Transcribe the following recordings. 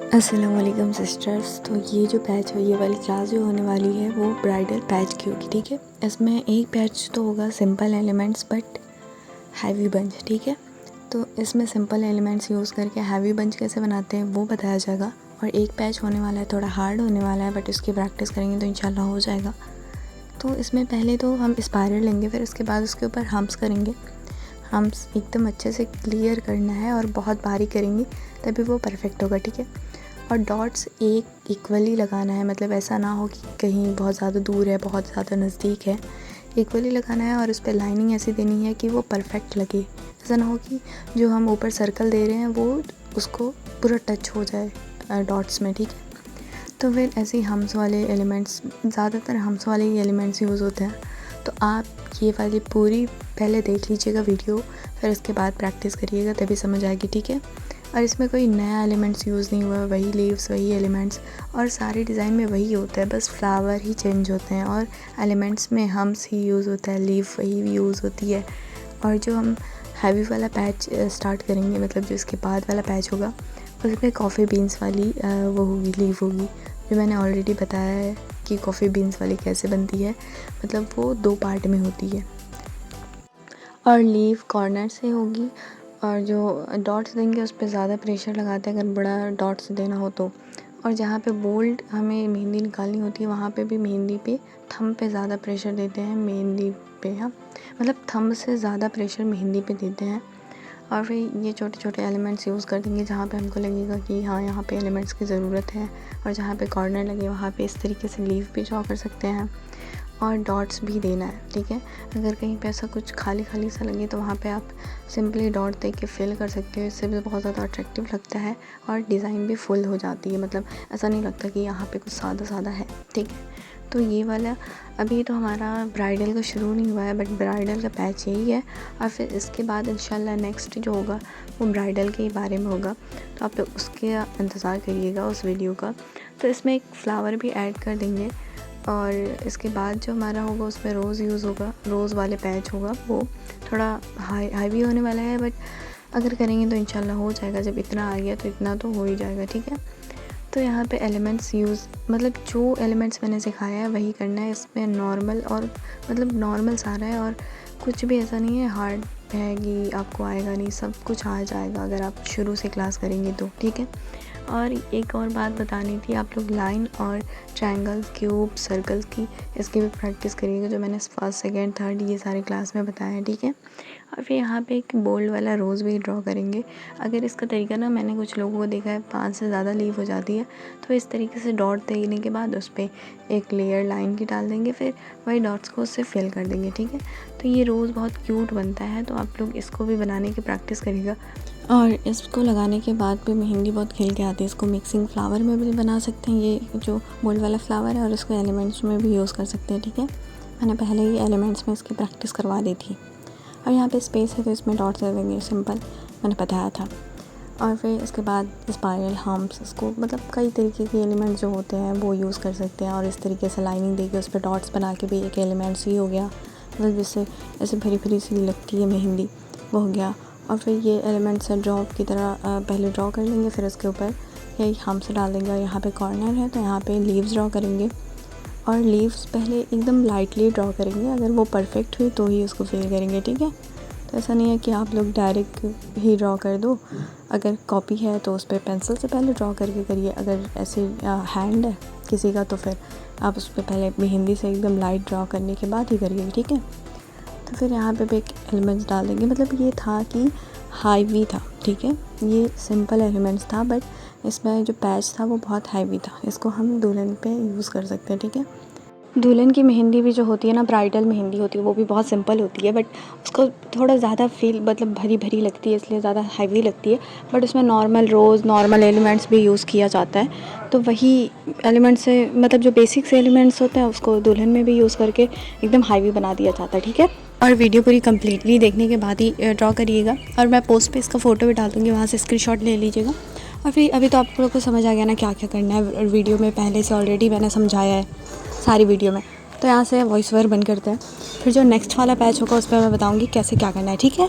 अस्सलामुअलैकुम सिस्टर्स। तो ये जो पैच है, ये वाली क्लास जो होने वाली है वो ब्राइडल पैच की होगी, ठीक है। इसमें एक पैच तो होगा simple elements but heavy bunch, ठीक है। तो इसमें सिंपल एलिमेंट्स यूज़ करके हैवी बंच कैसे बनाते हैं वो बताया जाएगा। और एक पैच होने वाला है, थोड़ा हार्ड होने वाला है, बट उसकी प्रैक्टिस करेंगे तो इंशाल्लाह हो जाएगा। तो इसमें पहले तो हम स्पाइरल लेंगे, फिर उसके बाद उसके ऊपर हम्प्स करेंगे। हम्प्स एकदम अच्छे से क्लियर करना है और बहुत बारीक करेंगे, तभी वो परफेक्ट होगा, ठीक है। और डॉट्स एक इक्वली लगाना है, मतलब ऐसा ना हो कि कहीं बहुत ज़्यादा दूर है, बहुत ज़्यादा नज़दीक है। इक्वली लगाना है और उस पर लाइनिंग ऐसी देनी है कि वो परफेक्ट लगे। ऐसा ना हो कि जो हम ऊपर सर्कल दे रहे हैं वो उसको पूरा टच हो जाए डॉट्स में, ठीक है। तो फिर ऐसे ही हम्स वाले एलिमेंट्स, ज़्यादातर हम्स वाले ही एलिमेंट्स यूज़ होते हैं। तो आप ये वाली पूरी पहले देख लीजिएगा वीडियो, फिर उसके बाद प्रैक्टिस करिएगा, तभी समझ आएगी, ठीक है। और इसमें कोई नया एलिमेंट्स यूज़ नहीं हुआ, वही लीव्स, वही एलिमेंट्स, और सारे डिज़ाइन में वही होता है, बस फ्लावर ही चेंज होते हैं और एलिमेंट्स में हम्स ही यूज़ होता है, लीव वही यूज़ होती है। और जो हम हैवी वाला पैच स्टार्ट करेंगे, मतलब जो इसके बाद वाला पैच होगा, उसमें कॉफ़ी बीन्स वाली वो होगी, लीव होगी, जो मैंने ऑलरेडी बताया है कि कॉफ़ी बीन्स वाली कैसे बनती है। मतलब वो 2 पार्ट में होती है और लीव कॉर्नर से होगी। और जो डॉट्स देंगे उस पर ज़्यादा प्रेशर लगाते हैं अगर बड़ा डॉट्स देना हो तो। और जहाँ पे बोल्ड हमें मेहंदी निकालनी होती है, वहाँ पे भी मेहंदी पे थंब पे ज़्यादा प्रेशर देते हैं, मेहंदी पे, हाँ, मतलब थंब से ज़्यादा प्रेशर मेहंदी पे देते हैं। और फिर ये छोटे छोटे एलिमेंट्स यूज़ कर देंगे जहाँ पे हमको लगेगा कि हाँ, यहाँ पे एलिमेंट्स की ज़रूरत है। और जहाँ पे कॉर्नर लगे वहाँ पे इस तरीके से लीव भी ड्रॉ कर सकते हैं और डॉट्स भी देना है, ठीक है। अगर कहीं पे ऐसा कुछ खाली खाली सा लगे तो वहाँ पे आप सिंपली डॉट दे के फिल कर सकते हो। इससे भी बहुत ज़्यादा अट्रैक्टिव लगता है और डिज़ाइन भी फुल हो जाती है, मतलब ऐसा नहीं लगता कि यहाँ पे कुछ सादा सादा है, ठीक है। तो ये वाला अभी तो हमारा ब्राइडल का शुरू नहीं हुआ है, बट ब्राइडल का पैच यही है। और फिर इसके बाद इंशाल्लाह नेक्स्ट जो होगा वो ब्राइडल के ही बारे में होगा, तो आप लोग उसके इंतज़ार करिएगा, उस वीडियो का। तो इसमें एक फ्लावर भी ऐड कर देंगे और इसके बाद जो हमारा होगा उसमें रोज़ यूज़ होगा, रोज़ वाले पैच होगा, वो थोड़ा हाई होने वाला है, बट अगर करेंगे तो इंशाल्लाह हो जाएगा। जब इतना आ गया तो इतना तो हो ही जाएगा, ठीक है। तो यहाँ पे एलिमेंट्स यूज़, मतलब जो एलिमेंट्स मैंने सिखाया है वही करना है। इसमें नॉर्मल और मतलब नॉर्मल सारा है और कुछ भी ऐसा नहीं है हार्ड है कि आपको आएगा नहीं, सब कुछ आ जाएगा अगर आप शुरू से क्लास करेंगे तो, ठीक है। और एक और बात बतानी थी, आप लोग लाइन और ट्रायंगल, क्यूब, सर्कल की इसकी भी प्रैक्टिस करिएगा, जो मैंने फर्स्ट, सेकंड, थर्ड ये सारे क्लास में बताया है, ठीक है। और फिर यहाँ पे एक बोल्ड वाला रोज़ भी ड्रॉ करेंगे। अगर इसका तरीका ना, मैंने कुछ लोगों को देखा है 5 से ज़्यादा लीव हो जाती है, तो इस तरीके से डॉट देने के बाद उस पर एक लेयर लाइन की डाल देंगे, फिर वही डॉट्स को उससे फिल कर देंगे, ठीक है। तो ये रोज़ बहुत क्यूट बनता है, तो आप लोग इसको भी बनाने की प्रैक्टिस करिएगा। और इसको लगाने के बाद भी मेहंदी बहुत खिल के आती है। इसको मिक्सिंग फ्लावर में भी बना सकते हैं, ये जो बोल्ड वाला फ्लावर है, और इसको एलिमेंट्स में भी यूज़ कर सकते हैं, ठीक है। मैंने पहले ही एलिमेंट्स में इसकी प्रैक्टिस करवा दी थी। और यहाँ पे स्पेस है तो इसमें डॉट्स दे देंगे, सिंपल मैंने बताया था। और फिर इसके बाद स्पाइरल, हम्प्स, इसको मतलब कई तरीके के एलिमेंट्स जो होते हैं वो यूज़ कर सकते हैं। और इस तरीके से लाइनिंग देके उस पर डॉट्स बना के भी एक एलिमेंट्स ही हो गया, मतलब जिससे ऐसे भरी भरी सी लगती है मेहंदी, वो हो गया। और फिर ये एलिमेंट्स ड्रॉप की तरह पहले ड्रॉ कर लेंगे, फिर उसके ऊपर यही हम्प्स डाल देंगे। और यहाँ पे कॉर्नर है तो यहाँ पे लीव्स ड्रॉ करेंगे, और लीव्स पहले एकदम लाइटली ड्रॉ करेंगे, अगर वो परफेक्ट हुई तो ही उसको फिल करेंगे, ठीक है। तो ऐसा नहीं है कि आप लोग डायरेक्ट ही ड्रॉ कर दो। अगर कॉपी है तो उस पर पेंसिल से पहले ड्रॉ करके करिए, अगर ऐसे हैंड है किसी का तो फिर आप उस पर पहले मेहंदी से एकदम लाइट ड्रॉ करने के बाद ही करिए, ठीक है। तो फिर यहाँ पे भी एक एलिमेंट्स डाल देंगे, मतलब ये था कि हाईवी था, ठीक है। ये सिंपल एलिमेंट्स था, बट इसमें जो पैच था वो बहुत हाईवी था। इसको हम दुल्हन पे यूज़ कर सकते हैं, ठीक है। दुल्हन की मेहंदी भी जो होती है ना, ब्राइडल मेहंदी होती है, वो भी बहुत सिंपल होती है, बट उसको थोड़ा ज़्यादा फील, मतलब भरी भरी लगती है, इसलिए ज़्यादा हैवी लगती है। बट उसमें नॉर्मल रोज़, नॉर्मल एलिमेंट्स भी यूज़ किया जाता है, तो वही एलिमेंट्स से, मतलब जो बेसिक से एलिमेंट्स होते हैं उसको दुल्हन में भी यूज़ करके एकदम हैवी बना दिया जाता है, ठीक है। और वीडियो पूरी कम्प्लीटली देखने के बाद ही ड्रॉ करिएगा, और मैं पोस्ट पे इसका फ़ोटो भी डाल दूँगी, वहाँ से स्क्रीनशॉट ले लीजिएगा। और फिर अभी तो आप लोगों को समझ आ गया ना क्या क्या करना है, वीडियो में पहले से ऑलरेडी मैंने समझाया है सारी वीडियो में। तो यहाँ से वॉइस ओवर बंद करते हैं, फिर जो नेक्स्ट वाला पैच होगा उस पर मैं बताऊँगी कैसे क्या करना है, ठीक है।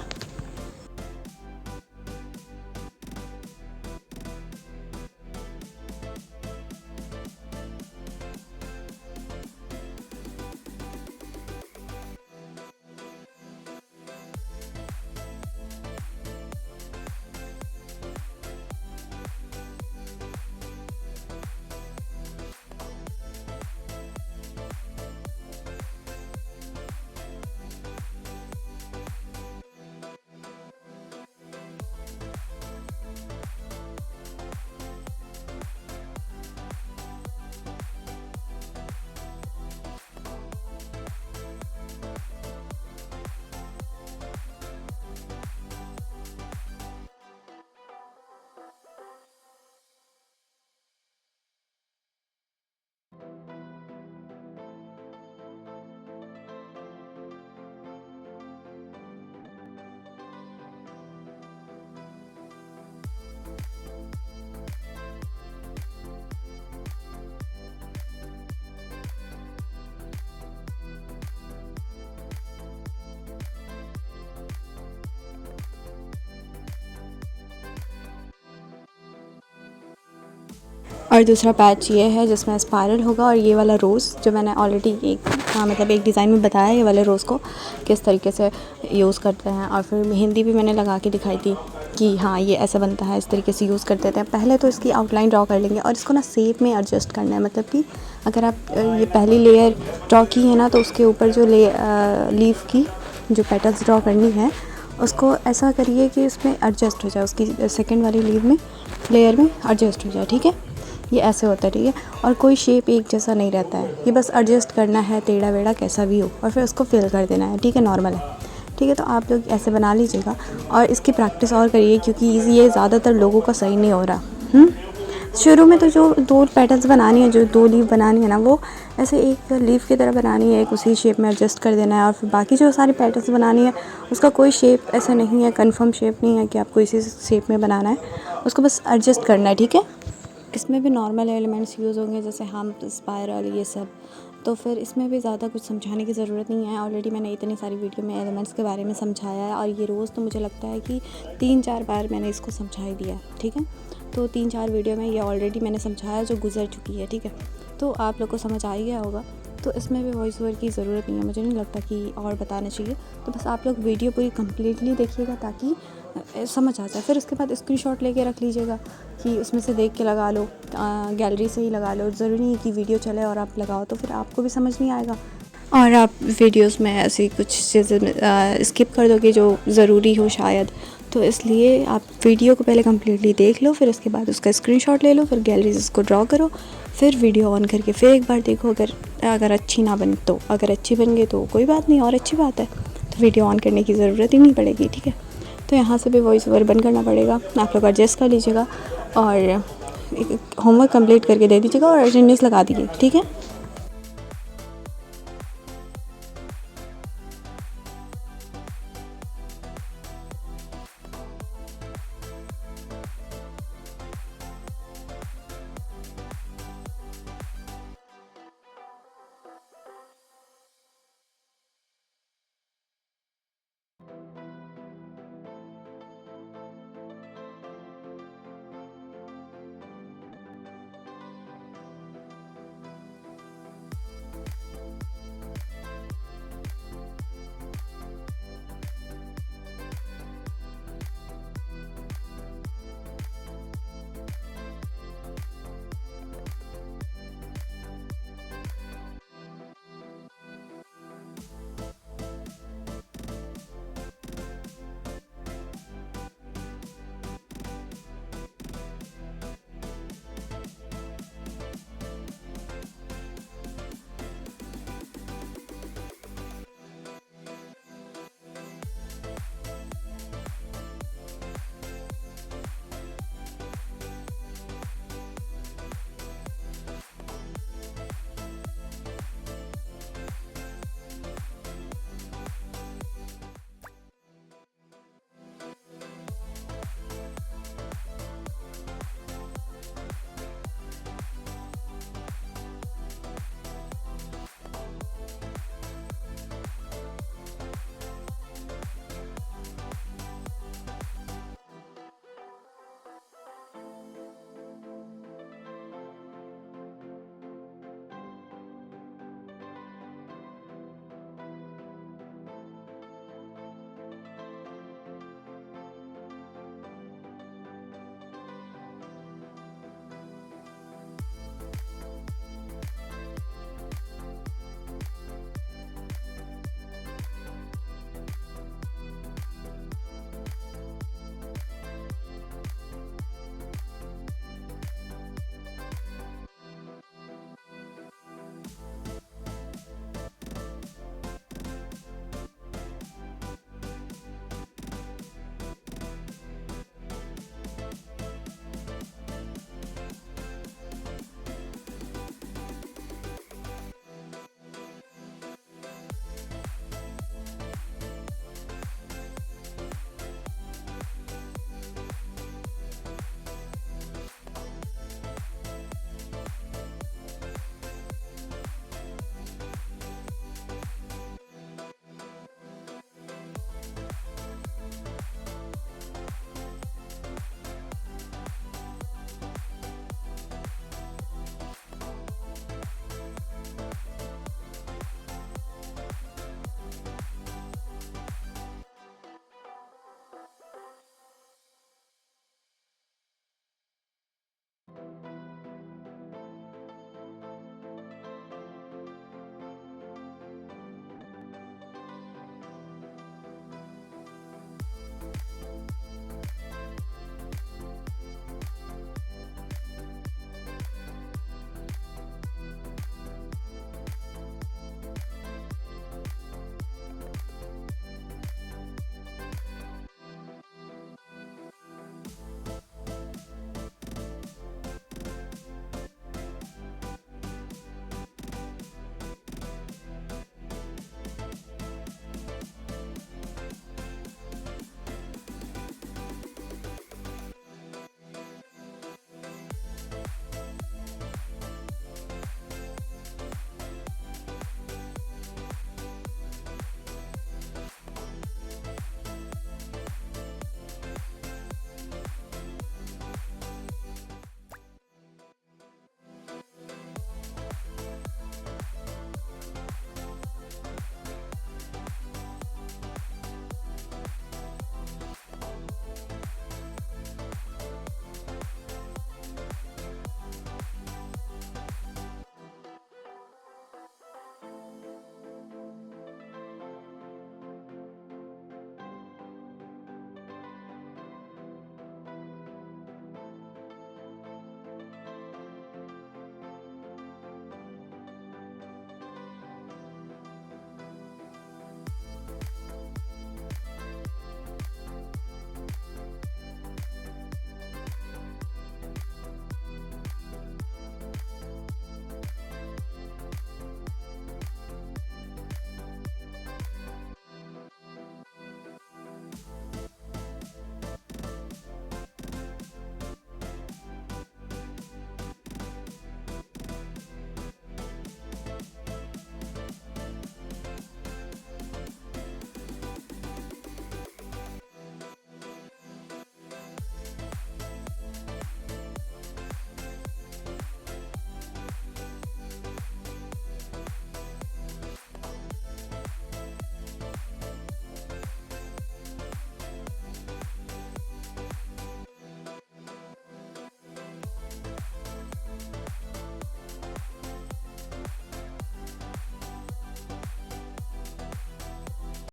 और दूसरा पैच ये है जिसमें स्पायरल होगा, और ये वाला रोज़ जो मैंने ऑलरेडी मतलब एक डिज़ाइन में बताया, ये वाले रोज़ को किस तरीके से यूज़ करते हैं। और फिर मेहंदी भी मैंने लगा के दिखाई थी कि हाँ ये ऐसा बनता है, इस तरीके से यूज़ करते थे। पहले तो इसकी आउटलाइन ड्रॉ कर लेंगे और इसको ना शेप में एडजस्ट करना है। मतलब कि अगर आप ये पहली लेयर ड्रॉ की है ना, तो उसके ऊपर जो लीफ की जो पेटल्स ड्रॉ करनी है उसको ऐसा करिए कि उसमें एडजस्ट हो जाए, उसकी सेकंड वाली लीव में लेयर में एडजस्ट हो जाए, ठीक है। ये ऐसे होता है, ठीक है। और कोई शेप एक जैसा नहीं रहता है, ये बस एडजस्ट करना है, टेढ़ा वेढ़ा कैसा भी हो, और फिर उसको फिल कर देना है, ठीक है, नॉर्मल है, ठीक है। तो आप लोग ऐसे बना लीजिएगा और इसकी प्रैक्टिस और करिए, क्योंकि ये ज़्यादातर लोगों का सही नहीं हो रहा। शुरू में तो जो 2 पेटल्स बनानी है, जो 2 लीफ बनानी है ना, वो ऐसे एक लीफ की तरह बनानी है, एक उसी शेप में एडजस्ट कर देना है। और फिर बाकी जो सारी पेटल्स बनानी है उसका कोई शेप ऐसा नहीं है, कंफर्म शेप नहीं है कि आपको इसी शेप में बनाना है, उसको बस एडजस्ट करना है, ठीक है। इसमें भी नॉर्मल एलिमेंट्स यूज़ होंगे, जैसे हम स्पायरल ये सब, तो फिर इसमें भी ज़्यादा कुछ समझाने की ज़रूरत नहीं है। ऑलरेडी मैंने इतनी सारी वीडियो में एलिमेंट्स के बारे में समझाया है, और ये रोज़ तो मुझे लगता है कि 3-4 बार मैंने इसको समझा ही दिया, ठीक है। तो 3-4 वीडियो में ये ऑलरेडी मैंने समझाया जो गुजर चुकी है, ठीक है। तो आप लोग को समझ आ ही गया होगा, तो इसमें भी वॉइस ओवर की ज़रूरत नहीं है, मुझे नहीं लगता कि और बताना चाहिए। तो बस आप लोग वीडियो पूरी कम्प्लीटली देखिएगा ताकि समझ आ जाए। फिर उसके बाद स्क्रीनशॉट लेके रख लीजिएगा कि उसमें से देख के लगा लो, गैलरी से ही लगा लो। ज़रूरी नहीं है कि वीडियो चले और आप लगाओ, तो फिर आपको भी समझ नहीं आएगा और आप वीडियोस में ऐसी कुछ चीज़ें स्किप कर दोगे जो ज़रूरी हो शायद। तो इसलिए आप वीडियो को पहले कम्प्लीटली देख लो, फिर उसके बाद उसका स्क्रीनशॉट ले लो, फिर गैलरी से उसको ड्रॉ करो, फिर वीडियो ऑन करके फिर एक बार देखो। अगर अच्छी ना बनी तो, अगर अच्छी बन गई तो कोई बात नहीं, और अच्छी बात है, तो वीडियो ऑन करने की ज़रूरत ही नहीं पड़ेगी, ठीक है। तो यहाँ से भी वॉइस ओवर बंद करना पड़ेगा, आप लोग एडजस्ट कर लीजिएगा और होमवर्क कंप्लीट करके दे दीजिएगा और अटेंडेंस लगा दीजिए, ठीक है।